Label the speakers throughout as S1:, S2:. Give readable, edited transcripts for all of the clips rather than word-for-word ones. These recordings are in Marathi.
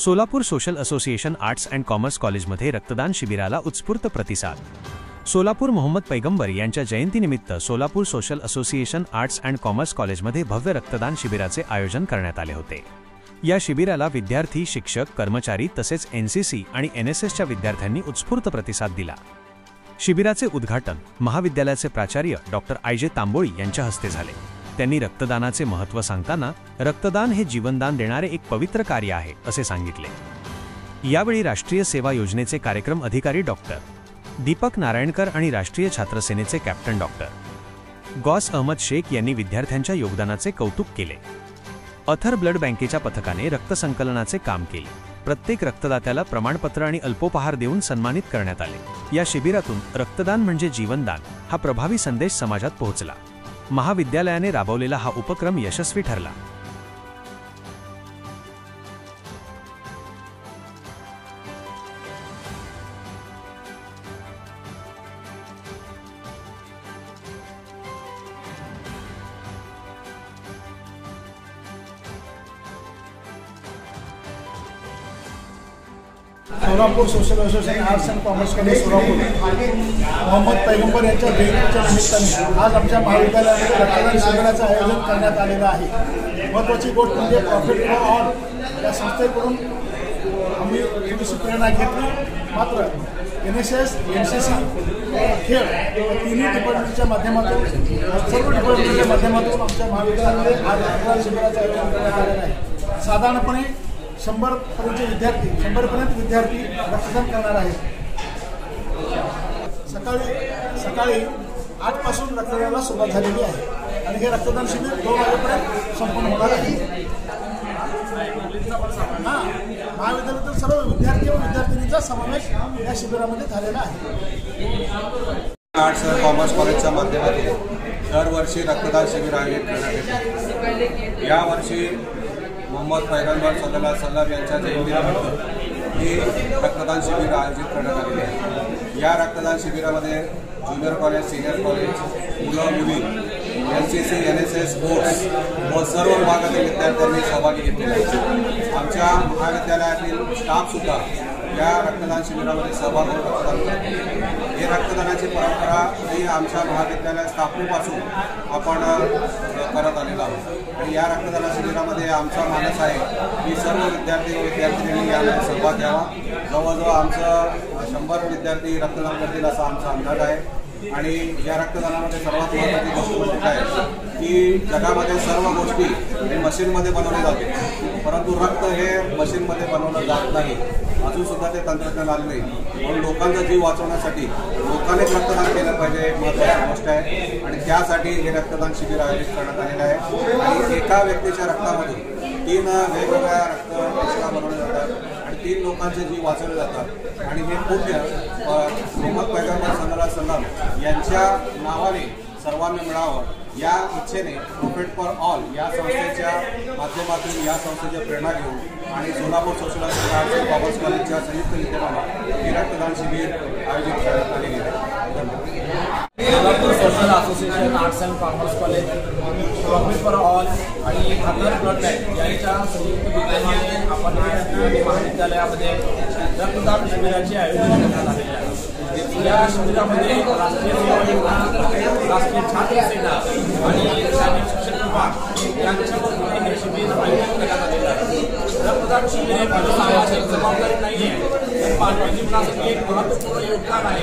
S1: Solapur social association arts and commerce कॉलेजमध्ये रक्तदान शिबिराला उत्स्फूर्त प्रतिसाद। सोलापूर मोहम्मद पैगंबर यांच्या जयंतीनिमित्त Solapur social association arts and commerce कॉलेजमध्ये भव्य रक्तदान शिबिराचे आयोजन करण्यात आले होते। या शिबिराला विद्यार्थी, शिक्षक, कर्मचारी तसेच एनसीसी आणि एनएसएसच्या विद्यार्थ्यांनी उत्स्फूर्त प्रतिसाद दिला। शिबिराचे उद्घाटन महाविद्यालयाचे प्राचार्य डॉक्टर आयजे तांबोळी यांच्या हस्ते झाले। त्यांनी रक्तदानाचे महत्त्व सांगताना रक्तदान हे जीवनदान देणारे एक पवित्र कार्य आहे असे सांगितले। यावेळी राष्ट्रीय सेवा योजनेचे कार्यक्रम अधिकारी डॉक्टर दीपक नारायणकर आणि राष्ट्रीय छात्र सेनेचे कॅप्टन डॉक्टर गौस अहमद शेख यांनी विद्यार्थ्यांच्या योगदानाचे कौतुक केले। अथर ब्लड बँकेच्या पथकाने रक्त संकलनाचे काम केले। प्रत्येक रक्तदात्याला प्रमाणपत्र आणि अल्पोपहार देऊन सन्मानित करण्यात आले। या शिबिरातून रक्तदान म्हणजे जीवनदान हा प्रभावी संदेश समाजात पोहोचला। महाविद्यालयाने राबवलेला हा उपक्रम यशस्वी ठरला।
S2: Solapur social association arts and commerce college Solapur Muhammad पैगंबर यांच्या जयंतीच्या निमित्ताने आज आमच्या महाविद्यालयामध्ये रक्तदान शिबिराचं आयोजन करण्यात आलेलं आहे। महत्त्वाची गोष्ट म्हणजे प्रॉफिट फॉर ऑल या संस्थेकडून आम्ही थोडीशी प्रेरणा घेतली। मात्र एनएसएस, एनसीसी, खेळ तिन्ही डिपार्टमेंटच्या माध्यमातून सर्व डिपार्टमेंटच्या माध्यमातून आमच्या महाविद्यालयामध्ये आज रक्तदान शिबिराचं आयोजन करण्यात आलेलं आहे। साधारणपणे 100पर्यंत विद्यार्थी रक्तदान करणार आहेत। सकाळी 8 पासून रक्तदानाला सुरुवात झालेली आहे आणि हे रक्तदान शिबिर 2 वाजेपर्यंत संपन्न होणार आहे। महाविद्यालयातील सर्व विद्यार्थी व विद्यार्थिनींचा समावेश या शिबिरामध्ये झालेला आहे।
S3: आर्ट्स अँड कॉमर्स कॉलेजच्या माध्यमातून दरवर्षी रक्तदान शिबिर आयोजित करण्यात येते। यावर्षी मोहम्मद पैगंबर सल्लल्लाहु अलैहि वसल्लम यांच्या जयंतीनिमित्त ही रक्तदान शिबिर आयोजित करण्यात आलेली आहे। या रक्तदान शिबिरामध्ये ज्युनियर कॉलेज, सिनियर कॉलेज, मुलं मुली, एनसीसी, एनएसएस, स्पोर्ट्स व सर्व विभागातील विद्यार्थ्यांनी सहभागी घेतलेले आहेत। आमच्या महाविद्यालयातील स्टाफसुद्धा या रक्तदान शिबिरामध्ये सहभाग होऊन रक्तदान करतो। ही रक्तदानाची परंपरा ही आमच्या महाविद्यालय स्थापनेपासून आपण करत आलेलो आहोत आणि या रक्तदान शिबिरामध्ये आमचा मानस आहे की सर्व विद्यार्थी व विद्यार्थिनींनी यामध्ये सहभाग घ्यावा। जवळजवळ आमचं 100 विद्यार्थी रक्तदान करतील असा आमचा अंदाज आहे। आणि या रक्तदानामध्ये सर्वात महत्त्वाची गोष्ट म्हणजे काय की जगामध्ये सर्व गोष्टी मशीनमध्ये बनवले जाते, परंतु रक्त हे मशीनमध्ये बनवलं जात नाही। अजून सुद्धा ते तंत्रज्ञान आले नाही, म्हणून लोकांचा जीव वाचवण्यासाठी लोकांनीच रक्तदान केलं पाहिजे, एक महत्त्वाची गोष्ट आहे। आणि त्यासाठी हे रक्तदान शिबिर आयोजित करण्यात आलेलं आहे। आणि एका व्यक्तीच्या रक्तामधून 3 वेगवेगळ्या रक्तपेशिका बनवल्या जातात आणि 3 लोकांचे जीव वाचवले जातात। आणि हे पुण्य मोहम्मद पैगंबर सल्लल्लाहु अलैहि वसल्लम यांच्या नावाने सर्वांना मिळावं या इच्छेने प्रॉफिट फॉर ऑल या संस्थेच्या माध्यमातून या संस्थेची प्रेरणा घेऊन आणि Solapur social association arts and commerce कॉलेजच्या संयुक्त विद्यमाने हे रक्तदान शिबिर आयोजित करण्यात आलेले आहे। धन्यवाद।
S4: Solapur social association arts and commerce college, profit for all आणि अथर ब्लड बँक यांच्या संयुक्त विद्यमाने आपण महाविद्यालयामध्ये रक्तदान शिबिराचे आयोजन करण्यात आलेले आहे। या शिबिरामध्ये राष्ट्रीय सेवा योजना, राष्ट्रीय छात्र सेना आणि शालेय शिक्षण विभाग यांच्यावरून हे शिबिर आयोजित करण्यात आलेलं आहे। रक्तदान शिबिर हे फक्त सामाजिक जबाबदारी नाही आहे, तर मानवी जीवनासाठी एक महत्त्वपूर्ण योगदान आहे,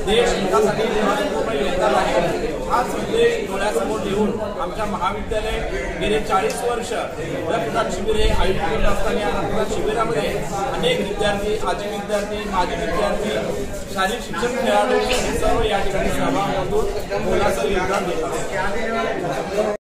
S4: देश हितासाठी महत्त्वपूर्ण योगदान आहे। हा संदेश डोळ्यासमोर ठेवून आमच्या महाविद्यालय गेले 40 वर्ष रक्तदान शिबिर हे आयोजित करत असताना या रक्तदान शिबिरामध्ये अनेक विद्यार्थी, आजी विद्यार्थी, माजी विद्यार्थी, शारीरिक शिक्षण खेळाडू सर्व या ठिकाणी सहभाग नोंदवून मोलाचं योगदान देतात।